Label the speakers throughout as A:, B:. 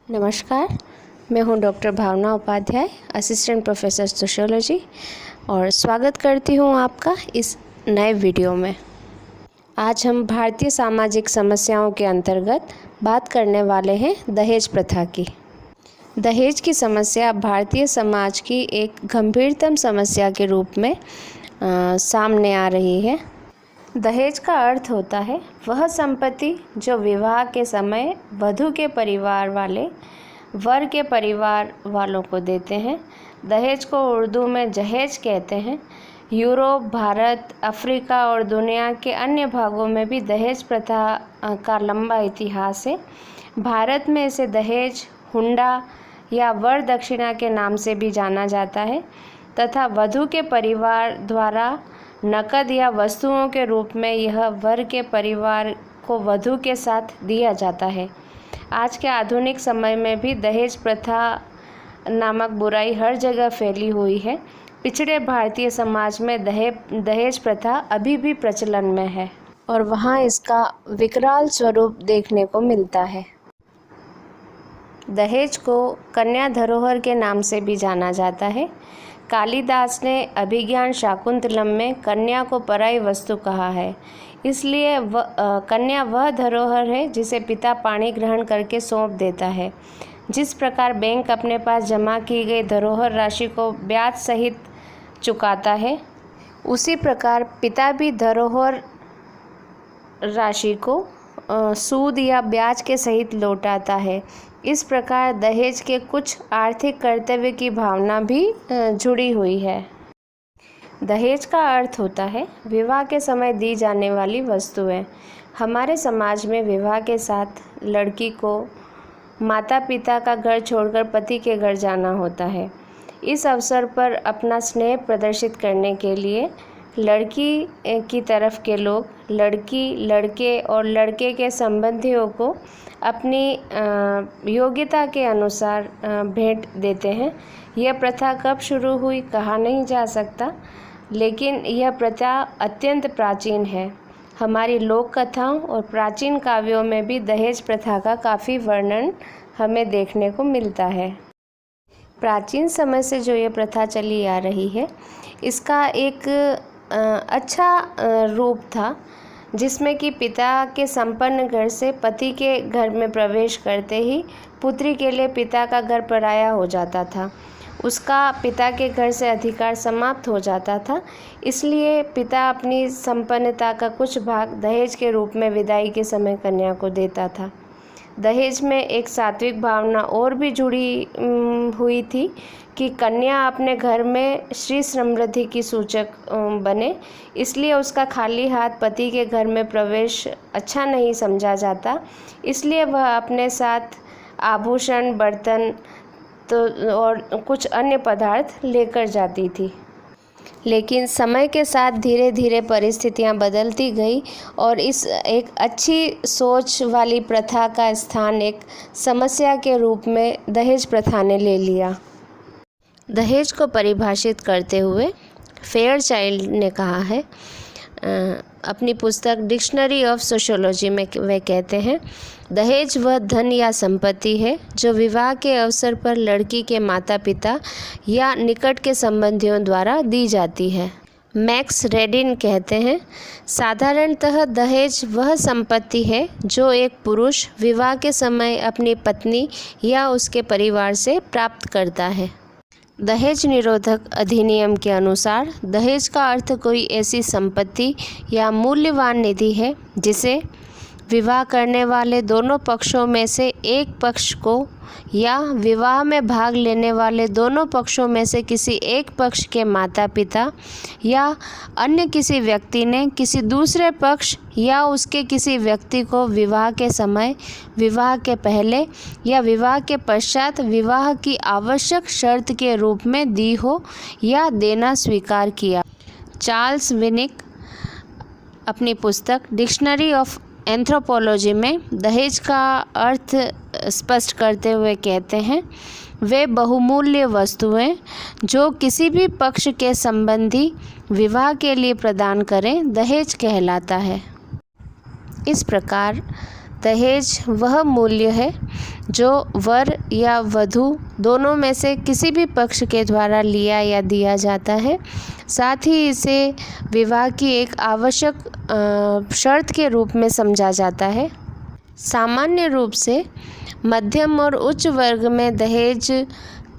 A: नमस्कार, मैं हूं डॉक्टर भावना उपाध्याय, असिस्टेंट प्रोफेसर सोशियोलॉजी, और स्वागत करती हूं आपका इस नए वीडियो में। आज हम भारतीय सामाजिक समस्याओं के अंतर्गत बात करने वाले हैं दहेज प्रथा की। दहेज की समस्या भारतीय समाज की एक गंभीरतम समस्या के रूप में सामने आ रही है। दहेज का अर्थ होता है वह संपत्ति जो विवाह के समय वधू के परिवार वाले वर के परिवार वालों को देते हैं। दहेज को उर्दू में जहेज कहते हैं। यूरोप, भारत, अफ्रीका और दुनिया के अन्य भागों में भी दहेज प्रथा का लंबा इतिहास है। भारत में इसे दहेज, हुंडा या वर दक्षिणा के नाम से भी जाना जाता है तथा वधू के परिवार द्वारा नकद या वस्तुओं के रूप में यह वर के परिवार को वधू के साथ दिया जाता है। आज के आधुनिक समय में भी दहेज प्रथा नामक बुराई हर जगह फैली हुई है। पिछड़े भारतीय समाज में दहेज प्रथा अभी भी प्रचलन में है और वहाँ इसका विकराल स्वरूप देखने को मिलता है। दहेज को कन्या धरोहर के नाम से भी जाना जाता है। कालिदास ने अभिज्ञान शाकुंतलम में कन्या को पराई वस्तु कहा है। इसलिए कन्या वह धरोहर है जिसे पिता पाणी ग्रहण करके सौंप देता है। जिस प्रकार बैंक अपने पास जमा की गई धरोहर राशि को ब्याज सहित चुकाता है, उसी प्रकार पिता भी धरोहर राशि को सूद या ब्याज के सहित लौटाता है। इस प्रकार दहेज के कुछ आर्थिक कर्तव्य की भावना भी जुड़ी हुई है। दहेज का अर्थ होता है विवाह के समय दी जाने वाली वस्तुएं। हमारे समाज में विवाह के साथ लड़की को माता पिता का घर छोड़कर पति के घर जाना होता है। इस अवसर पर अपना स्नेह प्रदर्शित करने के लिए लड़की की तरफ के लोग लड़की, लड़के और लड़के के संबंधियों को अपनी योग्यता के अनुसार भेंट देते हैं। यह प्रथा कब शुरू हुई कहा नहीं जा सकता, लेकिन यह प्रथा अत्यंत प्राचीन है। हमारी लोक कथाओं और प्राचीन काव्यों में भी दहेज प्रथा का काफ़ी वर्णन हमें देखने को मिलता है। प्राचीन समय से जो ये प्रथा चली आ रही है, इसका एक अच्छा रूप था जिसमें कि पिता के संपन्न घर से पति के घर में प्रवेश करते ही पुत्री के लिए पिता का घर पराया हो जाता था। उसका पिता के घर से अधिकार समाप्त हो जाता था। इसलिए पिता अपनी संपन्नता का कुछ भाग दहेज के रूप में विदाई के समय कन्या को देता था। दहेज में एक सात्विक भावना और भी जुड़ी हुई थी कि कन्या अपने घर में श्री समृद्धि की सूचक बने। इसलिए उसका खाली हाथ पति के घर में प्रवेश अच्छा नहीं समझा जाता। इसलिए वह अपने साथ आभूषण, बर्तन और कुछ अन्य पदार्थ लेकर जाती थी। लेकिन समय के साथ धीरे धीरे परिस्थितियां बदलती गई और इस एक अच्छी सोच वाली प्रथा का स्थान एक समस्या के रूप में दहेज प्रथा ने ले लिया। दहेज को परिभाषित करते हुए फेयरचाइल्ड ने कहा है अपनी पुस्तक डिक्शनरी ऑफ सोशियोलॉजी में, वे कहते हैं, दहेज वह धन या संपत्ति है जो विवाह के अवसर पर लड़की के माता पिता या निकट के संबंधियों द्वारा दी जाती है। मैक्स रेडिन कहते हैं, साधारणतः दहेज वह संपत्ति है जो एक पुरुष विवाह के समय अपनी पत्नी या उसके परिवार से प्राप्त करता है। दहेज निरोधक अधिनियम के अनुसार दहेज का अर्थ कोई ऐसी संपत्ति या मूल्यवान निधि है जिसे विवाह करने वाले दोनों पक्षों में से एक पक्ष को या विवाह में भाग लेने वाले दोनों पक्षों में से किसी एक पक्ष के माता पिता या अन्य किसी व्यक्ति ने किसी दूसरे पक्ष या उसके किसी व्यक्ति को विवाह के समय, विवाह के पहले या विवाह के पश्चात विवाह की आवश्यक शर्त के रूप में दी हो या देना स्वीकार किया। चार्ल्स विनिक अपनी पुस्तक डिक्शनरी ऑफ एंथ्रोपोलॉजी में दहेज का अर्थ स्पष्ट करते हुए कहते हैं, वे बहुमूल्य वस्तुएं जो किसी भी पक्ष के संबंधी विवाह के लिए प्रदान करें दहेज कहलाता है। इस प्रकार दहेज वह मूल्य है जो वर या वधू दोनों में से किसी भी पक्ष के द्वारा लिया या दिया जाता है। साथ ही इसे विवाह की एक आवश्यक शर्त के रूप में समझा जाता है। सामान्य रूप से मध्यम और उच्च वर्ग में दहेज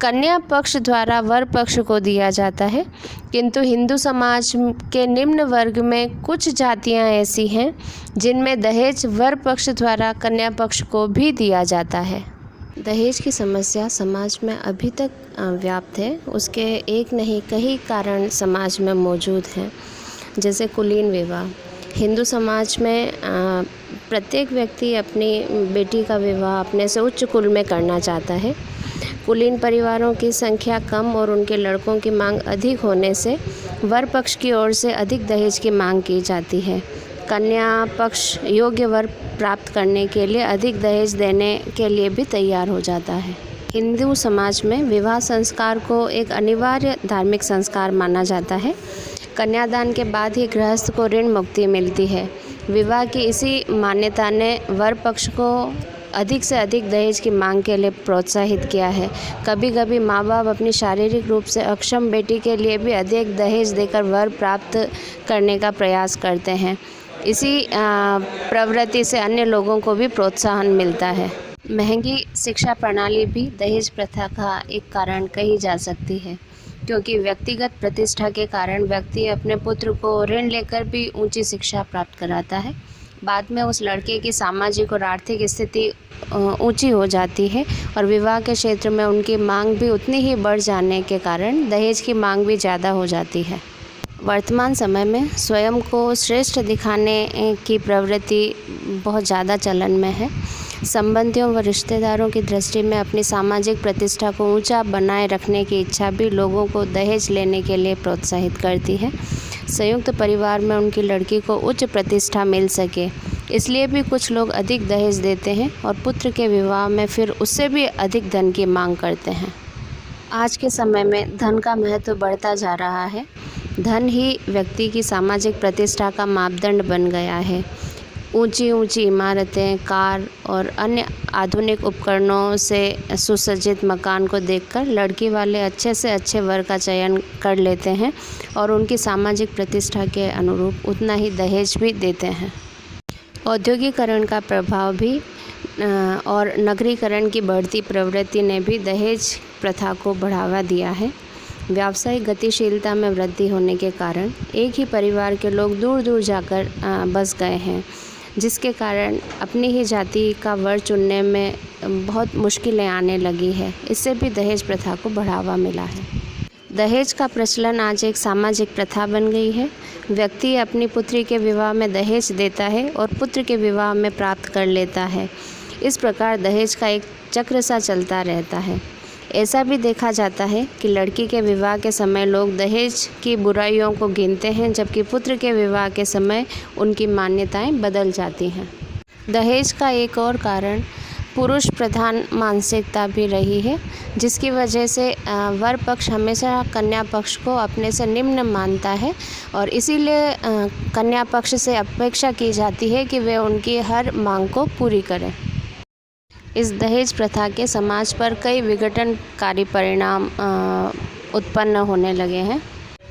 A: कन्या पक्ष द्वारा वर पक्ष को दिया जाता है, किंतु हिंदू समाज के निम्न वर्ग में कुछ जातियां ऐसी हैं जिनमें दहेज वर पक्ष द्वारा कन्या पक्ष को भी दिया जाता है। दहेज की समस्या समाज में अभी तक व्याप्त है। उसके एक नहीं कई कारण समाज में मौजूद हैं, जैसे कुलीन विवाह। हिंदू समाज में प्रत्येक व्यक्ति अपनी बेटी का विवाह अपने से उच्च कुल में करना चाहता है। कुलीन परिवारों की संख्या कम और उनके लड़कों की मांग अधिक होने से वर पक्ष की ओर से अधिक दहेज की मांग की जाती है। कन्या पक्ष योग्य वर प्राप्त करने के लिए अधिक दहेज देने के लिए भी तैयार हो जाता है। हिंदू समाज में विवाह संस्कार को एक अनिवार्य धार्मिक संस्कार माना जाता है। कन्यादान के बाद ही गृहस्थ को ऋण मुक्ति मिलती है। विवाह की इसी मान्यता ने वर पक्ष को अधिक से अधिक दहेज की मांग के लिए प्रोत्साहित किया है। कभी कभी माँ बाप अपनी शारीरिक रूप से अक्षम बेटी के लिए भी अधिक दहेज देकर वर प्राप्त करने का प्रयास करते हैं। इसी प्रवृत्ति से अन्य लोगों को भी प्रोत्साहन मिलता है। महंगी शिक्षा प्रणाली भी दहेज प्रथा का एक कारण कही जा सकती है, क्योंकि व्यक्तिगत प्रतिष्ठा के कारण व्यक्ति अपने पुत्र को ऋण लेकर भी ऊंची शिक्षा प्राप्त कराता है। बाद में उस लड़के की सामाजिक और आर्थिक स्थिति ऊंची हो जाती है और विवाह के क्षेत्र में उनकी मांग भी उतनी ही बढ़ जाने के कारण दहेज की मांग भी ज़्यादा हो जाती है। वर्तमान समय में स्वयं को श्रेष्ठ दिखाने की प्रवृत्ति बहुत ज़्यादा चलन में है। संबंधियों व रिश्तेदारों की दृष्टि में अपनी सामाजिक प्रतिष्ठा को ऊंचा बनाए रखने की इच्छा भी लोगों को दहेज लेने के लिए प्रोत्साहित करती है। संयुक्त परिवार में उनकी लड़की को उच्च प्रतिष्ठा मिल सके, इसलिए भी कुछ लोग अधिक दहेज देते हैं और पुत्र के विवाह में फिर उससे भी अधिक धन की मांग करते हैं। आज के समय में धन का महत्व बढ़ता जा रहा है। धन ही व्यक्ति की सामाजिक प्रतिष्ठा का मापदंड बन गया है। ऊंची ऊंची इमारतें, कार और अन्य आधुनिक उपकरणों से सुसज्जित मकान को देखकर लड़की वाले अच्छे से अच्छे वर का चयन कर लेते हैं और उनकी सामाजिक प्रतिष्ठा के अनुरूप उतना ही दहेज भी देते हैं। औद्योगिकरण का प्रभाव भी और नगरीकरण की बढ़ती प्रवृत्ति ने भी दहेज प्रथा को बढ़ावा दिया है। व्यावसायिक गतिशीलता में वृद्धि होने के कारण एक ही परिवार के लोग दूर दूर जाकर बस गए हैं, जिसके कारण अपनी ही जाति का वर चुनने में बहुत मुश्किलें आने लगी है। इससे भी दहेज प्रथा को बढ़ावा मिला है। दहेज का प्रचलन आज एक सामाजिक प्रथा बन गई है। व्यक्ति अपनी पुत्री के विवाह में दहेज देता है और पुत्र के विवाह में प्राप्त कर लेता है। इस प्रकार दहेज का एक चक्र सा चलता रहता है। ऐसा भी देखा जाता है कि लड़की के विवाह के समय लोग दहेज की बुराइयों को गिनते हैं, जबकि पुत्र के विवाह के समय उनकी मान्यताएं बदल जाती हैं। दहेज का एक और कारण पुरुष प्रधान मानसिकता भी रही है, जिसकी वजह से वर पक्ष हमेशा कन्या पक्ष को अपने से निम्न मानता है और इसीलिए कन्या पक्ष से अपेक्षा की जाती है कि वे उनकी हर मांग को पूरी करें। इस दहेज प्रथा के समाज पर कई विघटनकारी परिणाम उत्पन्न होने लगे हैं।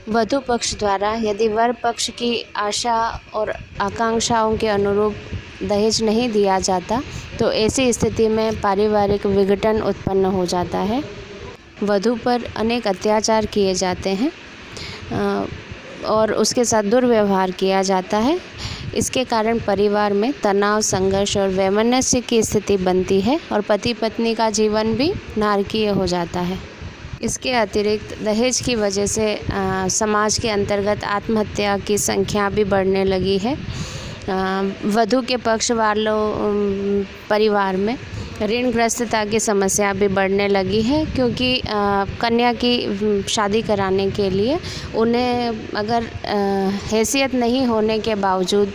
A: वधू पक्ष द्वारा यदि वर पक्ष की आशा और आकांक्षाओं के अनुरूप दहेज नहीं दिया जाता तो ऐसी स्थिति में पारिवारिक विघटन उत्पन्न हो जाता है। वधू पर अनेक अत्याचार किए जाते हैं और उसके साथ दुर्व्यवहार किया जाता है। इसके कारण परिवार में तनाव, संघर्ष और वैमनस्य की स्थिति बनती है और पति पत्नी का जीवन भी नारकीय हो जाता है। इसके अतिरिक्त दहेज की वजह से समाज के अंतर्गत आत्महत्या की संख्या भी बढ़ने लगी है। वधू के पक्ष वालों परिवार में ऋणग्रस्तता की समस्या भी बढ़ने लगी है, क्योंकि कन्या की शादी कराने के लिए उन्हें अगर हैसियत नहीं होने के बावजूद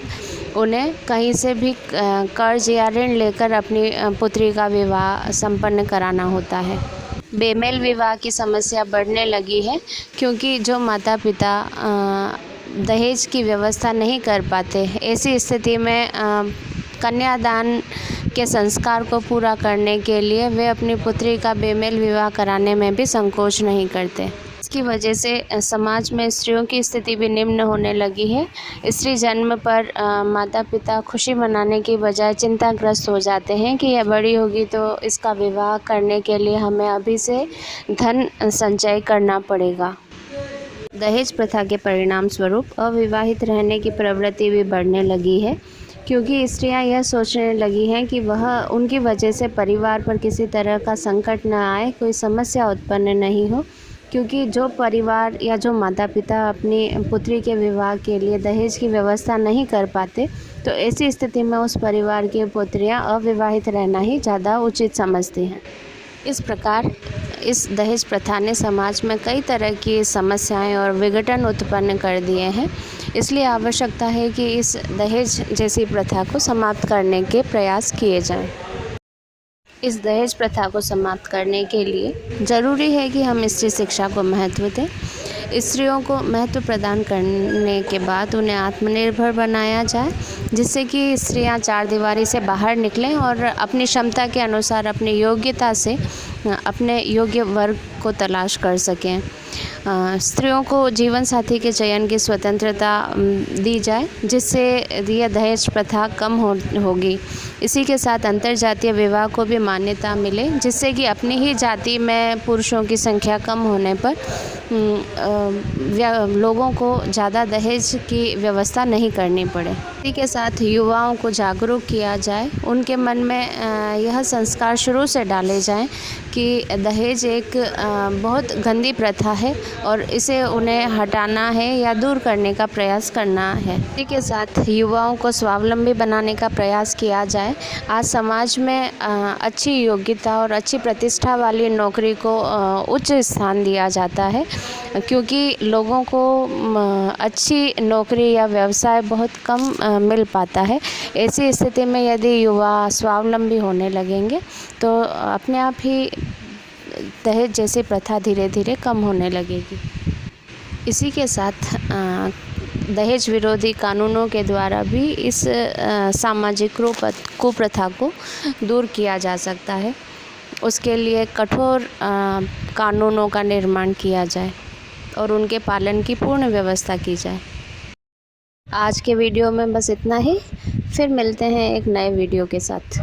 A: उन्हें कहीं से भी कर्ज या ऋण लेकर अपनी पुत्री का विवाह संपन्न कराना होता है। बेमेल विवाह की समस्या बढ़ने लगी है, क्योंकि जो माता पिता दहेज की व्यवस्था नहीं कर पाते, ऐसी स्थिति में कन्यादान के संस्कार को पूरा करने के लिए वे अपनी पुत्री का बेमेल विवाह कराने में भी संकोच नहीं करते। इसकी वजह से समाज में स्त्रियों की स्थिति भी निम्न होने लगी है। स्त्री जन्म पर माता पिता खुशी मनाने की बजाय चिंताग्रस्त हो जाते हैं कि यह बड़ी होगी तो इसका विवाह करने के लिए हमें अभी से धन संचय करना पड़ेगा। दहेज प्रथा के परिणाम स्वरूप अविवाहित रहने की प्रवृत्ति भी बढ़ने लगी है, क्योंकि स्त्रियां यह सोचने लगी हैं कि वह उनकी वजह से परिवार पर किसी तरह का संकट न आए, कोई समस्या उत्पन्न नहीं हो। क्योंकि जो परिवार या जो माता पिता अपनी पुत्री के विवाह के लिए दहेज की व्यवस्था नहीं कर पाते, तो ऐसी स्थिति में उस परिवार की पुत्रियां अविवाहित रहना ही ज़्यादा उचित समझती हैं। इस प्रकार इस दहेज प्रथा ने समाज में कई तरह की समस्याएं और विघटन उत्पन्न कर दिए हैं। इसलिए आवश्यकता है कि इस दहेज जैसी प्रथा को समाप्त करने के प्रयास किए जाएं। इस दहेज प्रथा को समाप्त करने के लिए ज़रूरी है कि हम स्त्री शिक्षा को महत्व दें। स्त्रियों को महत्व प्रदान करने के बाद उन्हें आत्मनिर्भर बनाया जाए, जिससे कि स्त्रियां चार दीवारी से बाहर निकलें और अपनी क्षमता के अनुसार अपनी योग्यता से अपने योग्य वर्ग को तलाश कर सकें। स्त्रियों को जीवन साथी के चयन की स्वतंत्रता दी जाए, जिससे यह दहेज प्रथा कम होगी। इसी के साथ अंतर्जातीय विवाह को भी मान्यता मिले, जिससे कि अपनी ही जाति में पुरुषों की संख्या कम होने पर लोगों को ज़्यादा दहेज की व्यवस्था नहीं करनी पड़े। इसी के साथ युवाओं को जागरूक किया जाए, उनके मन में यह संस्कार शुरू से डाले जाएं कि दहेज एक बहुत गंदी प्रथा है और इसे उन्हें हटाना है या दूर करने का प्रयास करना है। इसी के साथ युवाओं को स्वावलंबी बनाने का प्रयास किया जाए। आज समाज में अच्छी योग्यता और अच्छी प्रतिष्ठा वाली नौकरी को उच्च स्थान दिया जाता है, क्योंकि लोगों को अच्छी नौकरी या व्यवसाय बहुत कम मिल पाता है। ऐसी स्थिति में यदि युवा स्वावलंबी होने लगेंगे तो अपने आप ही दहेज जैसी प्रथा धीरे धीरे कम होने लगेगी। इसी के साथ दहेज विरोधी कानूनों के द्वारा भी इस सामाजिक कुप्रथा को दूर किया जा सकता है। उसके लिए कठोर कानूनों का निर्माण किया जाए और उनके पालन की पूर्ण व्यवस्था की जाए। आज के वीडियो में बस इतना ही। फिर मिलते हैं एक नए वीडियो के साथ।